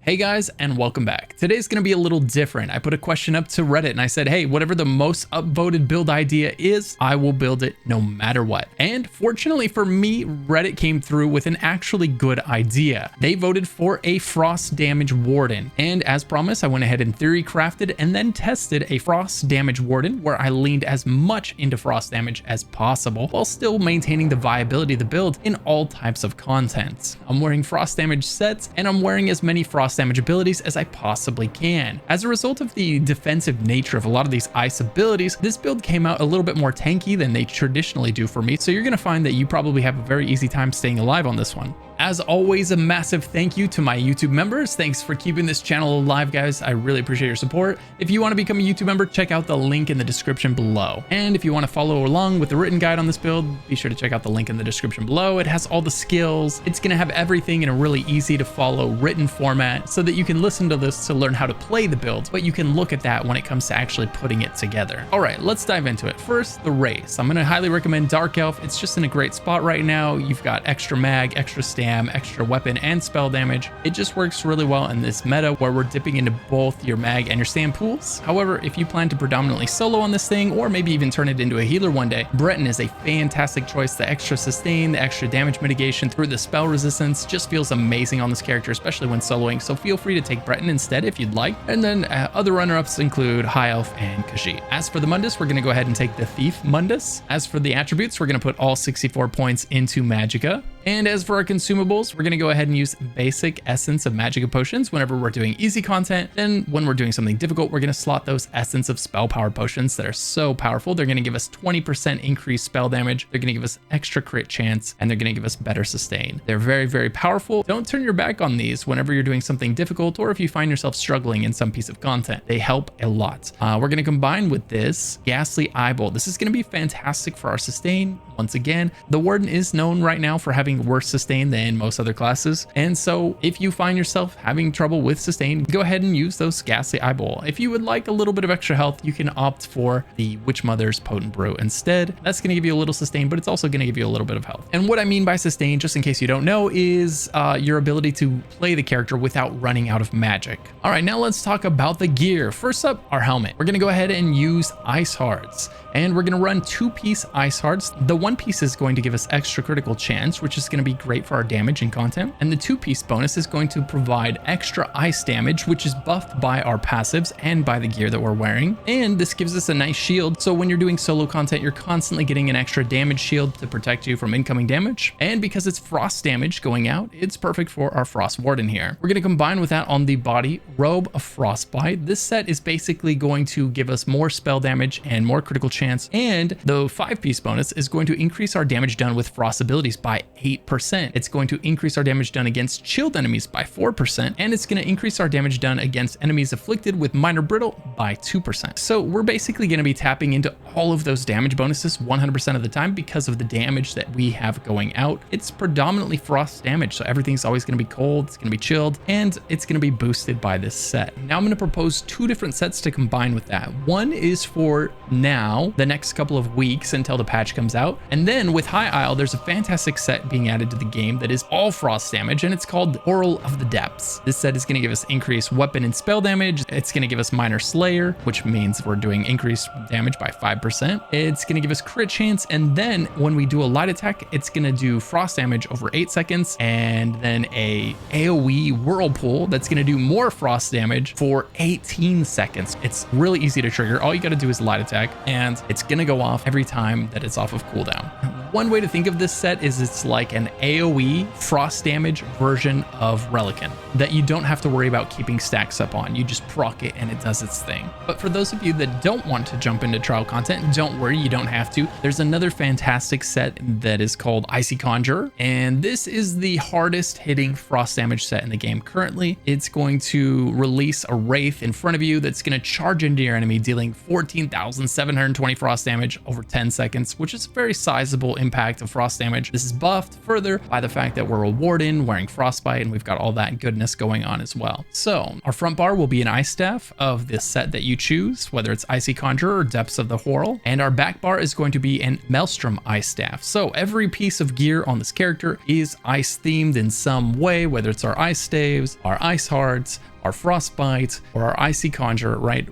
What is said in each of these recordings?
Hey guys, and welcome back. Today's gonna be a little different. I put a question up to Reddit and I said, hey, whatever the most upvoted build idea is, I will build it no matter what. And fortunately for me, Reddit came through with an actually good idea. They voted for a Frost Damage Warden. And as promised, I went ahead and theory crafted and then tested a Frost Damage Warden where I leaned as much into frost damage as possible while still maintaining the viability of the build in all types of content. I'm wearing frost damage sets and I'm wearing as many frost damage abilities as I possibly can. As a result of the defensive nature of a lot of these ice abilities, this build came out a little bit more tanky than they traditionally do for me, so you're going to find that you probably have a very easy time staying alive on this one. As always, a massive thank you to my YouTube members. Thanks for keeping this channel alive, guys. I really appreciate your support. If you want to become a YouTube member, check out the link in the description below. And if you want to follow along with the written guide on this build, be sure to check out the link in the description below. It has all the skills. It's going to have everything in a really easy to follow written format so that you can listen to this to learn how to play the build, but you can look at that when it comes to actually putting it together. All right, let's dive into it. First, the race. I'm going to highly recommend Dark Elf. It's just in a great spot right now. You've got extra mag, extra stam, extra weapon and spell damage. It just works really well in this meta where we're dipping into both your mag and your stam pools. However, if you plan to predominantly solo on this thing or maybe even turn it into a healer one day, Breton is a fantastic choice. The extra sustain, the extra damage mitigation through the spell resistance just feels amazing on this character, especially when soloing, so feel free to take Breton instead if you'd like. And then other runner-ups include High Elf and Khajiit. As for the Mundus, we're going to go ahead and take the Thief Mundus. As for the attributes, we're going to put all 64 points into Magicka. And as for our consumables, we're going to go ahead and use basic essence of Magicka potions whenever we're doing easy content. Then when we're doing something difficult, we're going to slot those essence of spell power potions that are so powerful. They're going to give us 20% increased spell damage. They're going to give us extra crit chance, and they're going to give us better sustain. They're very, very powerful. Don't turn your back on these whenever you're doing something difficult or if you find yourself struggling in some piece of content. They help a lot. We're going to combine with this Ghastly Eyeball. This is going to be fantastic for our sustain. Once again, the Warden is known right now for having worse sustain than most other classes, and so if you find yourself having trouble with sustain, go ahead and use those Ghastly Eyeball. If you would like a little bit of extra health, you can opt for the Witch Mother's Potent Brew instead. That's going to give you a little sustain, but it's also going to give you a little bit of health. And what I mean by sustain, just in case you don't know, is your ability to play the character without running out of magic. All right, now let's talk about the gear. First up, our helmet. We're going to go ahead and use Ice Hearts, and we're going to run 2-piece Ice Hearts. The 1-piece is going to give us extra critical chance, which is going to be great for our damage and content. And the 2-piece bonus is going to provide extra ice damage, which is buffed by our passives and by the gear that we're wearing. And this gives us a nice shield. So when you're doing solo content, you're constantly getting an extra damage shield to protect you from incoming damage. And because it's frost damage going out, it's perfect for our Frost Warden here. We're going to combine with that on the body, Robe of Frostbite. This set is basically going to give us more spell damage and more critical chance. And the 5-piece bonus is going to increase our damage done with frost abilities by 8%. It's going to increase our damage done against chilled enemies by 4%, and it's going to increase our damage done against enemies afflicted with minor brittle by 2%. So we're basically going to be tapping into all of those damage bonuses 100% of the time because of the damage that we have going out. It's predominantly frost damage, so everything's always going to be cold, it's going to be chilled, and it's going to be boosted by this set. Now I'm going to propose 2 different sets to combine with that. One is for now, the next couple of weeks until the patch comes out, and then with High Isle, there's a fantastic set being added to the game that is all frost damage, and it's called Oral of the Depths. This set is going to give us increased weapon and spell damage. It's going to give us minor slayer, which means we're doing increased damage by 5%. It's going to give us crit chance, and then when we do a light attack, it's going to do frost damage over 8 seconds, and then a AoE whirlpool that's going to do more frost damage for 18 seconds. It's really easy to trigger. All you got to do is light attack, and it's going to go off every time that it's off of cooldown. One way to think of this set is it's like an AoE frost damage version of Relican that you don't have to worry about keeping stacks up on. You just proc it and it does its thing. But for those of you that don't want to jump into trial content, don't worry, you don't have to. There's another fantastic set that is called Icy Conjurer, and this is the hardest hitting frost damage set in the game currently. It's going to release a wraith in front of you that's going to charge into your enemy, dealing 14,720 frost damage over 10 seconds, which is very sizable impact of frost damage. This is buffed further by the fact that we're a warden wearing frostbite, and we've got all that goodness going on as well. So our front bar will be an ice staff of the set that you choose, whether it's Icy Conjurer or Depths of the Whirl, and our back bar is going to be an Maelstrom ice staff. So every piece of gear on this character is ice themed in some way, whether it's our ice staves, our ice hearts, our frostbite, or our Icy Conjurer, right?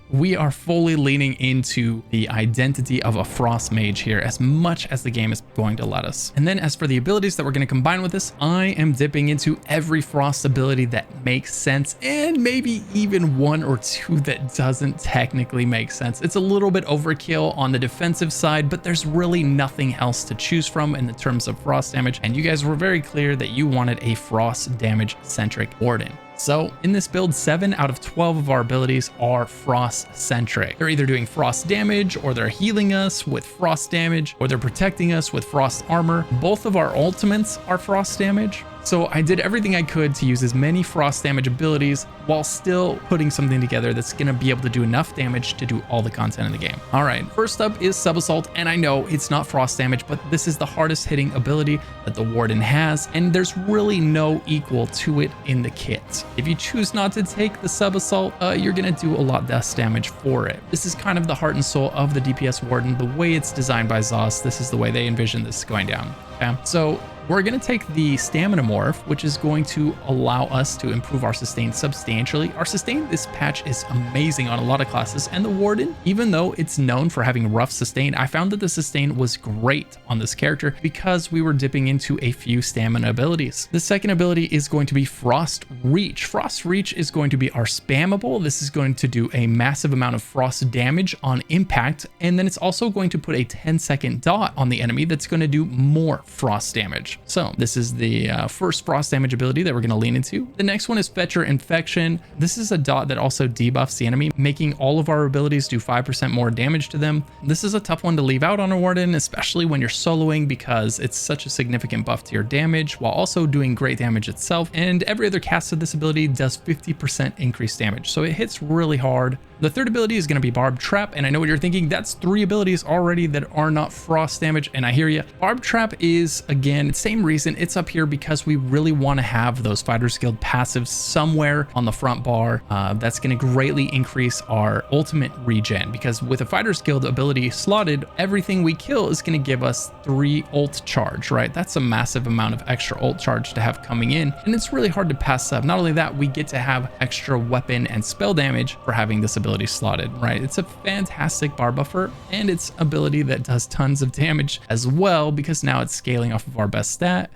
We are fully leaning into the identity of a frost mage here as much as the game is going to let us. And then as for the abilities that we're going to combine with this, I am dipping into every frost ability that makes sense, and maybe even one or two that doesn't technically make sense. It's a little bit overkill on the defensive side, but there's really nothing else to choose from in the terms of frost damage. And you guys were very clear that you wanted a frost damage centric warden. So in this build, 7 out of 12 of our abilities are frost centric. They're either doing frost damage, or they're healing us with frost damage, or they're protecting us with frost armor. Both of our ultimates are frost damage. So I did everything I could to use as many frost damage abilities while still putting something together that's going to be able to do enough damage to do all the content in the game. All right, first up is Sub Assault, and I know it's not frost damage, but this is the hardest hitting ability that the Warden has, and there's really no equal to it in the kit. If you choose not to take the Sub Assault, you're going to do a lot less damage for it. This is kind of the heart and soul of the DPS Warden. The way it's designed by ZOS, this is the way they envision this going down. Okay, so we're going to take the Stamina Morph, which is going to allow us to improve our sustain substantially. Our sustain this patch is amazing on a lot of classes, and the Warden, even though it's known for having rough sustain, I found that the sustain was great on this character because we were dipping into a few stamina abilities. The second ability is going to be Frost Reach. Frost Reach is going to be our spammable. This is going to do a massive amount of frost damage on impact, and then it's also going to put a 10-second dot on the enemy that's going to do more frost damage. So this is the first frost damage ability that we're going to lean into. The next one is Fetcher Infection. This is a dot that also debuffs the enemy, making all of our abilities do 5% more damage to them. This is a tough one to leave out on a Warden, especially when you're soloing, because it's such a significant buff to your damage while also doing great damage itself. And every other cast of this ability does 50% increased damage, so it hits really hard. The third ability is going to be Barb Trap, and I know what you're thinking, that's 3 abilities already that are not frost damage, and I hear you. Barb Trap is, again, same reason, it's up here because we really want to have those Fighters Guild passives somewhere on the front bar. That's going to greatly increase our ultimate regen, because with a Fighters Guild ability slotted, everything we kill is going to give us 3 ult charge, right? That's a massive amount of extra ult charge to have coming in, and it's really hard to pass up. Not only that, we get to have extra weapon and spell damage for having this ability slotted, right? It's a fantastic bar buffer, and it's ability that does tons of damage as well, because now it's scaling off of our best stat.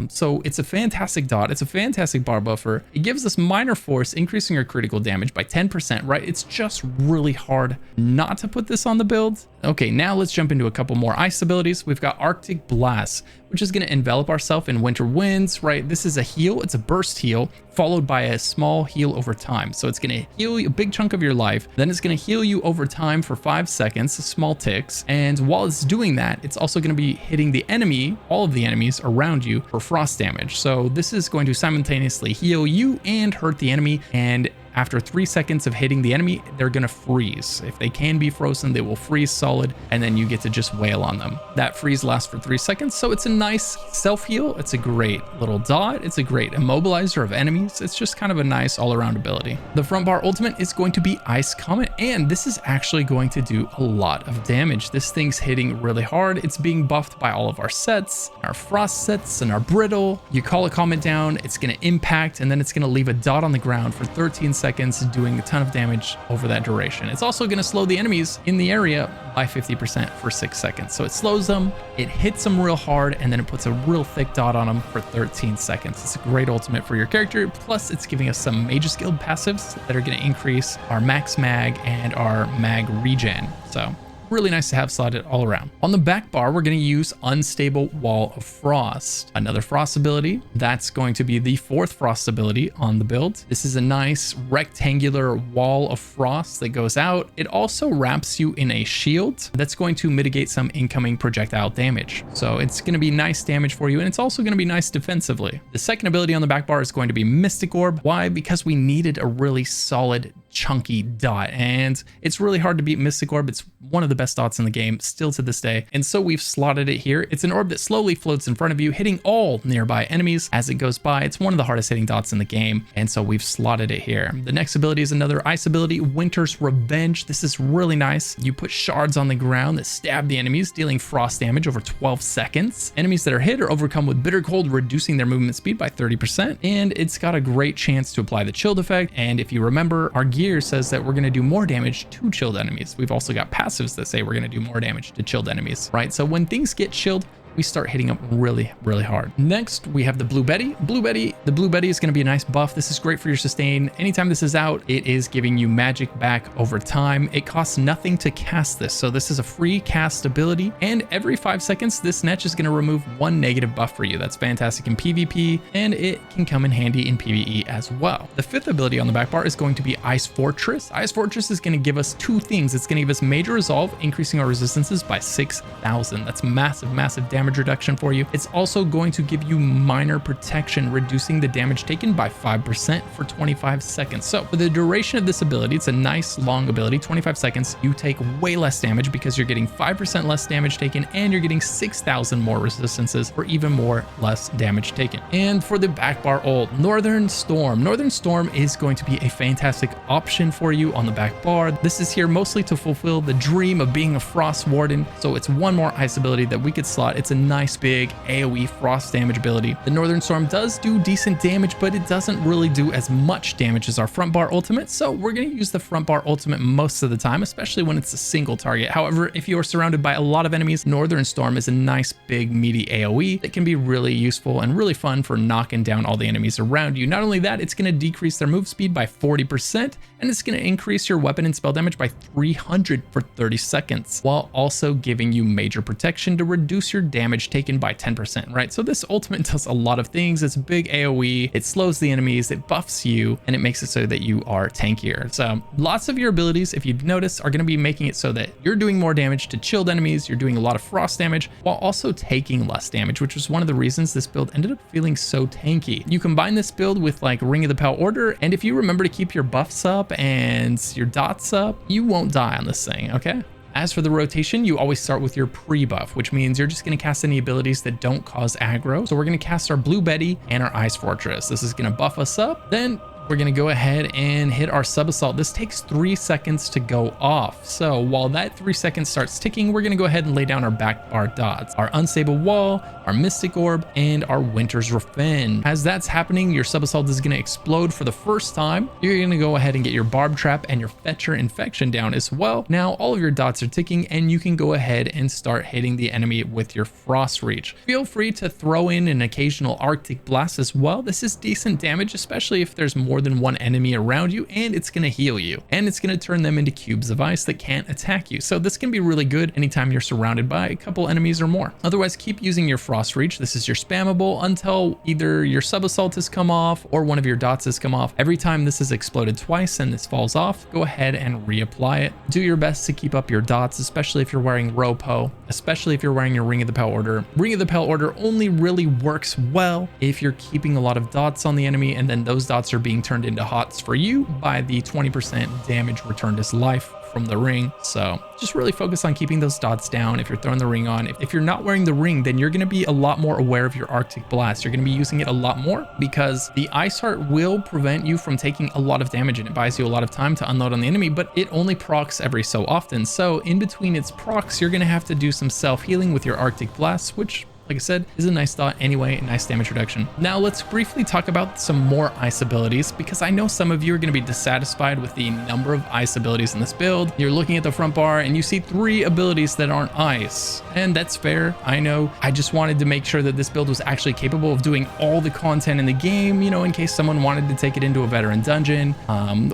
So it's a fantastic dot. It's a fantastic bar buffer. It gives us minor force, increasing our critical damage by 10%, right? It's just really hard not to put this on the build. Okay, now let's jump into a couple more ice abilities. We've got Arctic Blast, which is going to envelop ourselves in winter winds, right? This is a heal. It's a burst heal followed by a small heal over time. So it's going to heal you a big chunk of your life. Then it's going to heal you over time for 5 seconds, small ticks. And while it's doing that, it's also going to be hitting the enemy, all of the enemies around you, for frost damage. So this is going to simultaneously heal you and hurt the enemy. And after 3 seconds of hitting the enemy, they're going to freeze. If they can be frozen, they will freeze solid, and then you get to just wail on them. That freeze lasts for 3 seconds, so it's a nice self-heal. It's a great little dot. It's a great immobilizer of enemies. It's just kind of a nice all-around ability. The front bar ultimate is going to be Ice Comet, and this is actually going to do a lot of damage. This thing's hitting really hard. It's being buffed by all of our sets, our frost sets, and our brittle. You call a comet down, it's going to impact, and then it's going to leave a dot on the ground for 13 seconds, doing a ton of damage over that duration. It's also going to slow the enemies in the area by 50% for 6 seconds. So it slows them, it hits them real hard, and then it puts a real thick dot on them for 13 seconds. It's a great ultimate for your character. Plus, it's giving us some Mage's Guild passives that are going to increase our max mag and our mag regen. So really nice to have slotted all around. On the back bar, we're going to use Unstable Wall of Frost, another frost ability. That's going to be the 4th frost ability on the build. This is a nice rectangular wall of frost that goes out. It also wraps you in a shield that's going to mitigate some incoming projectile damage. So it's going to be nice damage for you, and it's also going to be nice defensively. The second ability on the back bar is going to be Mystic Orb. Why? Because we needed a really solid chunky dot, and it's really hard to beat Mystic Orb. It's one of the best dots in the game still to this day, and so we've slotted it here. It's an orb that slowly floats in front of you, hitting all nearby enemies as it goes by. It's one of the hardest hitting dots in the game, and so we've slotted it here. The next ability is another ice ability, Winter's Revenge. This is really nice. You put shards on the ground that stab the enemies, dealing frost damage over 12 seconds. Enemies that are hit are overcome with bitter cold, reducing their movement speed by 30%, and it's got a great chance to apply the chilled effect. And if you remember, our gear says that we're going to do more damage to chilled enemies. We've also got passives that say we're going to do more damage to chilled enemies, right? So when things get chilled, we start hitting them really, really hard. Next, we have the Blue Betty. The Blue Betty is going to be a nice buff. This is great for your sustain. Anytime this is out, it is giving you magic back over time. It costs nothing to cast this, so this is a free cast ability, and every 5 seconds, this Netch is going to remove 1 negative buff for you. That's fantastic in PvP, and it can come in handy in PvE as well. The 5th ability on the back bar is going to be Ice Fortress. Ice Fortress is going to give us 2 things. It's going to give us Major Resolve, increasing our resistances by 6,000. That's massive, massive damage reduction for you. It's also going to give you Minor Protection, reducing the damage taken by 5% for 25 seconds. So for the duration of this ability, it's a nice long ability, 25 seconds. You take way less damage because you're getting 5% less damage taken, and you're getting 6,000 more resistances for even more less damage taken. And for the back bar ult, Northern Storm. Northern Storm is going to be a fantastic option for you on the back bar. This is here mostly to fulfill the dream of being a Frost Warden. So it's one more ice ability that we could slot. It's a nice big AoE frost damage ability. The Northern Storm does do decent damage, but it doesn't really do as much damage as our front bar ultimate. So we're going to use the front bar ultimate most of the time, especially when it's a single target. However, if you are surrounded by a lot of enemies, Northern Storm is a nice big meaty AoE that can be really useful and really fun for knocking down all the enemies around you. Not only that, it's going to decrease their move speed by 40%, and it's going to increase your weapon and spell damage by 300 for 30 seconds, while also giving you major protection to reduce your damage taken by 10%, right? So this ultimate does a lot of things. It's a big AoE, it slows the enemies, it buffs you, and it makes it so that you are tankier. So lots of your abilities, if you've noticed, are going to be making it so that you're doing more damage to chilled enemies, you're doing a lot of frost damage, while also taking less damage, which was one of the reasons this build ended up feeling so tanky. You combine this build with like Ring of the Pale Order, and if you remember to keep your buffs up and your dots up, you won't die on this thing, okay? As for the rotation, you always start with your pre-buff, which means you're just going to cast any abilities that don't cause aggro. So we're going to cast our Blue Betty and our Ice Fortress. This is going to buff us up. Then we're going to go ahead and hit our Sub Assault. This takes 3 seconds to go off. So while that 3 seconds starts ticking, we're going to go ahead and lay down our back bar dots, our Unstable Wall, our Mystic Orb, and our Winter's Revenge. As that's happening, your Sub Assault is going to explode for the first time. You're going to go ahead and get your Barb Trap and your Fetcher Infection down as well. Now all of your dots are ticking, and you can go ahead and start hitting the enemy with your Frost Reach. Feel free to throw in an occasional Arctic Blast as well. This is decent damage, especially if there's more than one enemy around you, and it's going to heal you, and it's going to turn them into cubes of ice that can't attack you. So this can be really good anytime you're surrounded by a couple enemies or more. Otherwise, keep using your Frost Reach. This is your spammable until either your Sub Assault has come off or one of your dots has come off. Every time this is exploded twice and this falls off, go ahead and reapply it. Do your best to keep up your dots, especially if you're wearing Ropo, especially if you're wearing your Ring of the Pale Order. Ring of the Pale Order only really works well if you're keeping a lot of dots on the enemy, and then those dots are being turned into hots for you by the 20% damage returned as life from the ring. So just really focus on keeping those dots down if you're throwing the ring on. If you're not wearing the ring, then you're going to be a lot more aware of your Arctic Blast. You're going to be using it a lot more because the Ice Heart will prevent you from taking a lot of damage, and it buys you a lot of time to unload on the enemy, but it only procs every so often. So in between its procs, you're going to have to do some self-healing with your Arctic Blast, which, like I said, is a nice dot anyway, a nice damage reduction. Now let's briefly talk about some more ice abilities, because I know some of you are going to be dissatisfied with the number of ice abilities in this build. You're looking at the front bar and you see 3 abilities that aren't ice, and that's fair. I know. I just wanted to make sure that this build was actually capable of doing all the content in the game, you know, in case someone wanted to take it into a veteran dungeon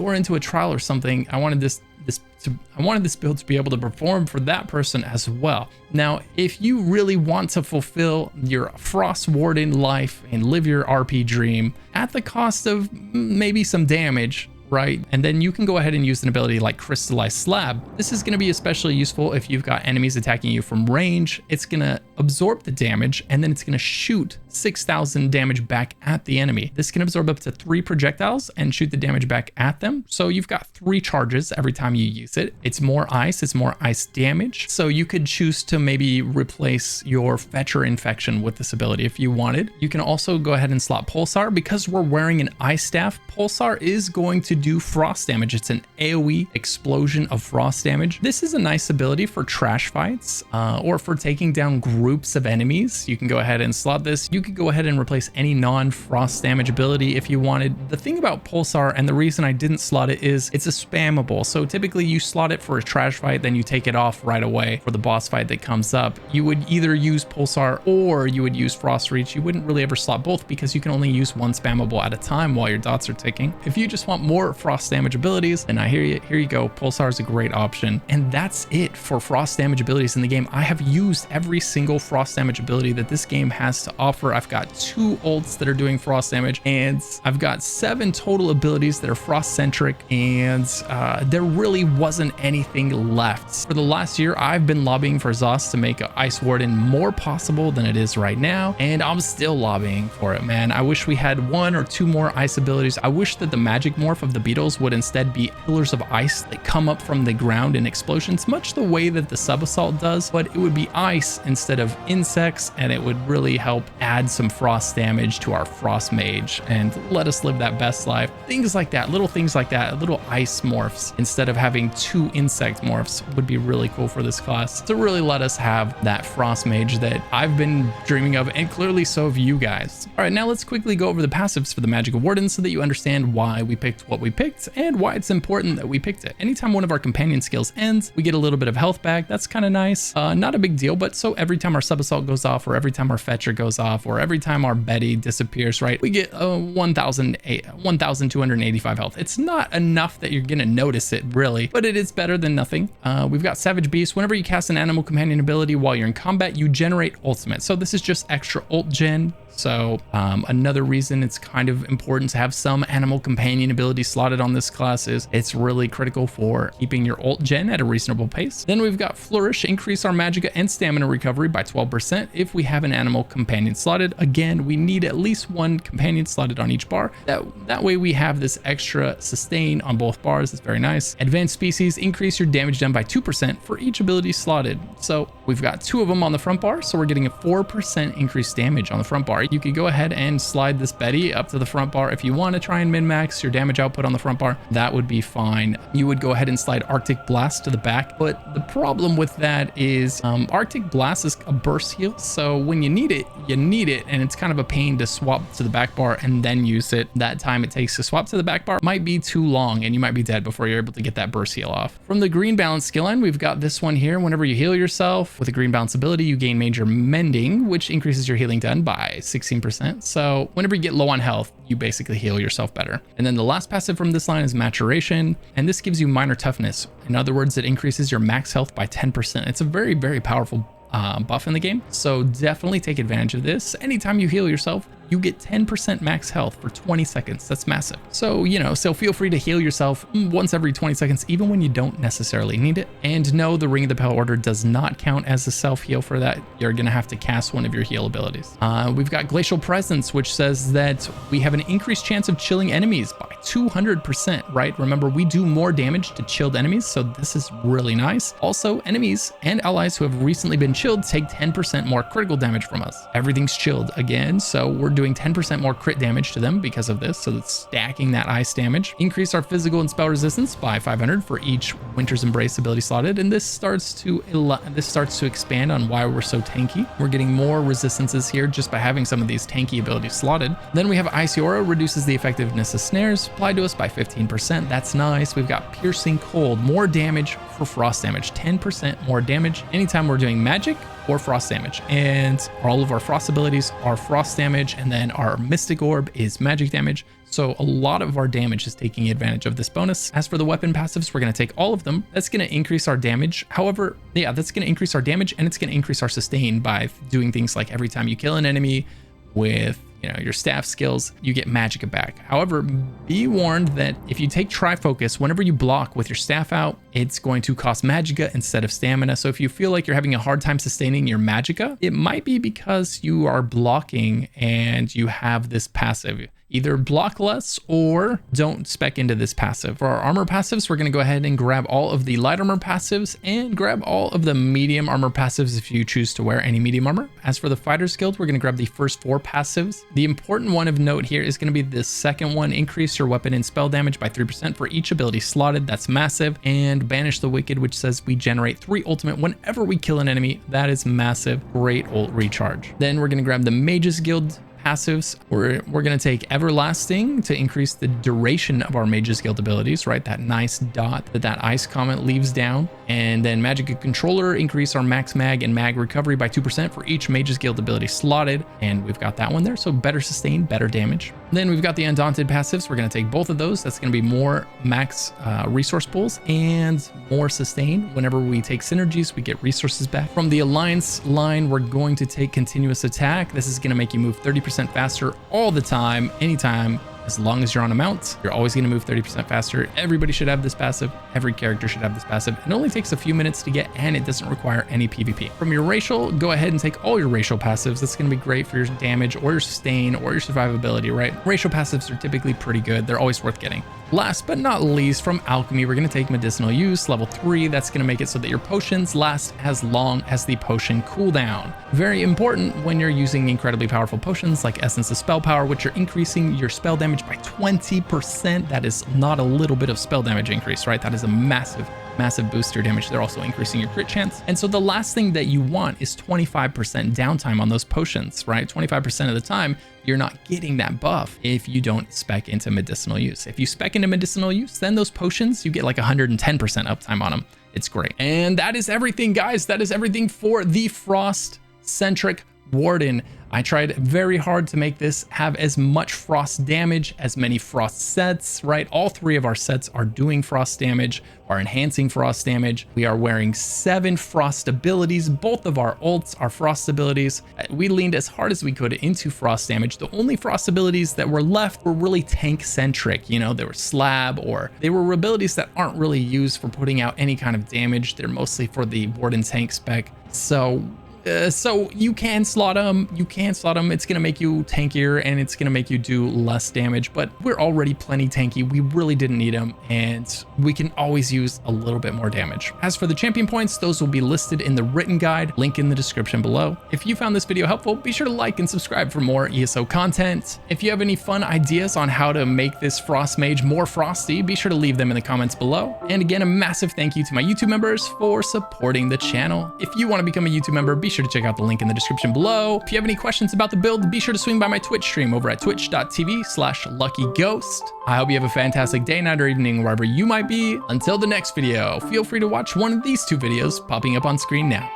or into a trial or something. I wanted this build to be able to perform for that person as well. Now, if you really want to fulfill your Frost Warden life and live your RP dream at the cost of maybe some damage, right? And then you can go ahead and use an ability like Crystallized Slab. This is going to be especially useful if you've got enemies attacking you from range. It's going to absorb the damage, and then it's going to shoot 6,000 damage back at the enemy. This can absorb up to 3 projectiles and shoot the damage back at them. So you've got 3 charges every time you use it. It's more ice damage. So you could choose to maybe replace your Fetcher Infection with this ability if you wanted. You can also go ahead and slot Pulsar. Because we're wearing an ice staff, Pulsar is going to do frost damage. It's an AoE explosion of frost damage. This is a nice ability for trash fights or for taking down groups of enemies. You can go ahead and slot this. You could go ahead and replace any non-frost damage ability if you wanted. The thing about Pulsar, and the reason I didn't slot it, is it's a spammable. So typically you slot it for a trash fight, then you take it off right away for the boss fight that comes up. You would either use Pulsar or you would use Frost Reach. You wouldn't really ever slot both because you can only use one spammable at a time while your dots are ticking. If you just want more frost damage abilities, then I hear you. Here you go. Pulsar is a great option. And that's it for frost damage abilities in the game. I have used every single frost damage ability that this game has to offer. I've got 2 ults that are doing frost damage, and I've got 7 total abilities that are frost centric, and there really wasn't anything left. For the last year, I've been lobbying for ZOS to make Ice Warden more possible than it is right now, and I'm still lobbying for it, man. I wish we had 1 or 2 more ice abilities. I wish that the magic morph of the beetles would instead be pillars of ice that come up from the ground in explosions, much the way that the sub assault does, but it would be ice instead of insects, and it would really help add some frost damage to our frost mage and let us live that best life. Things like that, little things like that, little ice morphs instead of having 2 insect morphs would be really cool for this class to really let us have that frost mage that I've been dreaming of, and clearly so have you guys. All right, now let's quickly go over the passives for the Magicka Warden so that you understand why we picked what we picked and why it's important that we picked it. Anytime one of our companion skills ends, we get a little bit of health back. That's kind of nice. Not a big deal, but so every time our sub assault goes off, or every time our Fetcher goes off, or every time our Betty disappears, right, we get 1,285 health. It's not enough that you're gonna notice it really, but it is better than nothing. We've got Savage Beast. Whenever you cast an animal companion ability while you're in combat, you generate ultimate. So this is just extra ult gen. So another reason it's kind of important to have some animal companion ability slotted on this class is it's really critical for keeping your ult gen at a reasonable pace. Then we've got Flourish, increase our Magicka and stamina recovery by 12% if we have an animal companion slotted. Again, we need at least 1 companion slotted on each bar. That way we have this extra sustain on both bars. It's very nice. Advanced Species, increase your damage done by 2% for each ability slotted. So we've got 2 of them on the front bar, so we're getting a 4% increased damage on the front bar. You could go ahead and slide this Betty up to the front bar if you want to try and min-max your damage output on the front bar. That would be fine. You would go ahead and slide Arctic Blast to the back, but the problem with that is Arctic Blast is a burst heal, so when you need it, and it's kind of a pain to swap to the back bar and then use it. That time it takes to swap to the back bar might be too long, and you might be dead before you're able to get that burst heal off. From the Green Balance skill line, we've got this one here. Whenever you heal yourself with a Green Balance ability, you gain Major Mending, which increases your healing done by 16%. So whenever you get low on health, you basically heal yourself better. And then the last passive from this line is Maturation, and this gives you Minor Toughness. In other words, it increases your max health by 10%. It's a very, very powerful buff in the game, so definitely take advantage of this. Anytime you heal yourself, you get 10% max health for 20 seconds. That's massive. So, so feel free to heal yourself once every 20 seconds, even when you don't necessarily need it. And no, the Ring of the Pale Order does not count as a self-heal for that. You're gonna have to cast one of your heal abilities. We've got Glacial Presence, which says that we have an increased chance of chilling enemies by 200%, right? Remember, we do more damage to chilled enemies, so this is really nice. Also, enemies and allies who have recently been chilled take 10% more critical damage from us. Everything's chilled again, so we're doing 10% more crit damage to them because of this, so that's stacking that ice damage. Increase our physical and spell resistance by 500 for each Winter's Embrace ability slotted, and this starts to expand on why we're so tanky. We're getting more resistances here just by having some of these tanky abilities slotted. Then we have Icy Aura, reduces the effectiveness of snares applied to us by 15%. That's nice. We've got Piercing Cold, more damage for frost damage, 10% more damage anytime we're doing magic or frost damage, and all of our frost abilities are frost damage, and then our Mystic Orb is magic damage. So a lot of our damage is taking advantage of this bonus. As for the weapon passives, we're going to take all of them. That's going to increase our damage. However, yeah, that's going to increase our damage, and it's going to increase our sustain by doing things like every time you kill an enemy with you know, your staff skills, you get Magicka back. However, be warned that if you take Trifocus, whenever you block with your staff out, it's going to cost Magicka instead of stamina. So if you feel like you're having a hard time sustaining your Magicka, it might be because you are blocking and you have this passive. Either block less or don't spec into this passive. For our armor passives, we're going to go ahead and grab all of the light armor passives and grab all of the medium armor passives if you choose to wear any medium armor. As for the fighter's guild, we're going to grab the first 4 passives. The important one of note here is going to be the second one, increase your weapon and spell damage by 3% for each ability slotted. That's massive. And banish the wicked, which says we generate 3 ultimate whenever we kill an enemy. That is massive. Great ult recharge. Then we're going to grab the mage's guild passives. We're going to take everlasting to increase the duration of our mage's guild abilities, right? That nice dot that ice comment leaves down. And then Magicka controller, increase our max mag and mag recovery by 2% for each mage's guild ability slotted. And we've got that one there. So better sustain, better damage. Then we've got the undaunted passives. We're going to take both of those. That's going to be more max resource pools and more sustain. Whenever we take synergies, we get resources back. From the alliance line, we're going to take continuous attack. This is going to make you move 30% faster all the time, anytime. As long as you're on a mount, you're always going to move 30% faster. Everybody should have this passive. Every character should have this passive. It only takes a few minutes to get, and it doesn't require any PvP. From your racial, go ahead and take all your racial passives. That's going to be great for your damage or your sustain or your survivability, right? Racial passives are typically pretty good. They're always worth getting. Last but not least, from alchemy, we're going to take medicinal use, level 3. That's going to make it so that your potions last as long as the potion cooldown. Very important when you're using incredibly powerful potions like Essence of Spell Power, which are increasing your spell damage by 20%. That is not a little bit of spell damage increase, right? That is a massive booster damage. They're also increasing your crit chance. And so the last thing that you want is 25% downtime on those potions, right? 25% of the time, you're not getting that buff if you don't spec into medicinal use. If you spec into medicinal use, then those potions, you get like 110% uptime on them. It's great. And that is everything, guys. That is everything for the Frost-centric Warden. I tried very hard to make this have as much frost damage, as many frost sets, right? All 3 of our sets are doing frost damage, are enhancing frost damage. We are wearing 7 frost abilities. Both of our ults are frost abilities. We leaned as hard as we could into frost damage. The only frost abilities that were left were really tank centric. You know, they were slab, or they were abilities that aren't really used for putting out any kind of damage. They're mostly for the Warden tank spec. So you can slot them. It's going to make you tankier and it's going to make you do less damage, but we're already plenty tanky. We really didn't need them, and we can always use a little bit more damage. As for the champion points, those will be listed in the written guide, link in the description below. If you found this video helpful, be sure to like and subscribe for more ESO content. If you have any fun ideas on how to make this Frost Mage more frosty, be sure to leave them in the comments below. And again, a massive thank you to my YouTube members for supporting the channel. If you want to become a YouTube member, be sure to check out the link in the description below. If you have any questions about the build, be sure to swing by my Twitch stream over at twitch.tv/luckyghost. I hope you have a fantastic day, night, or evening, wherever you might be. Until the next video, feel free to watch one of these 2 videos popping up on screen now.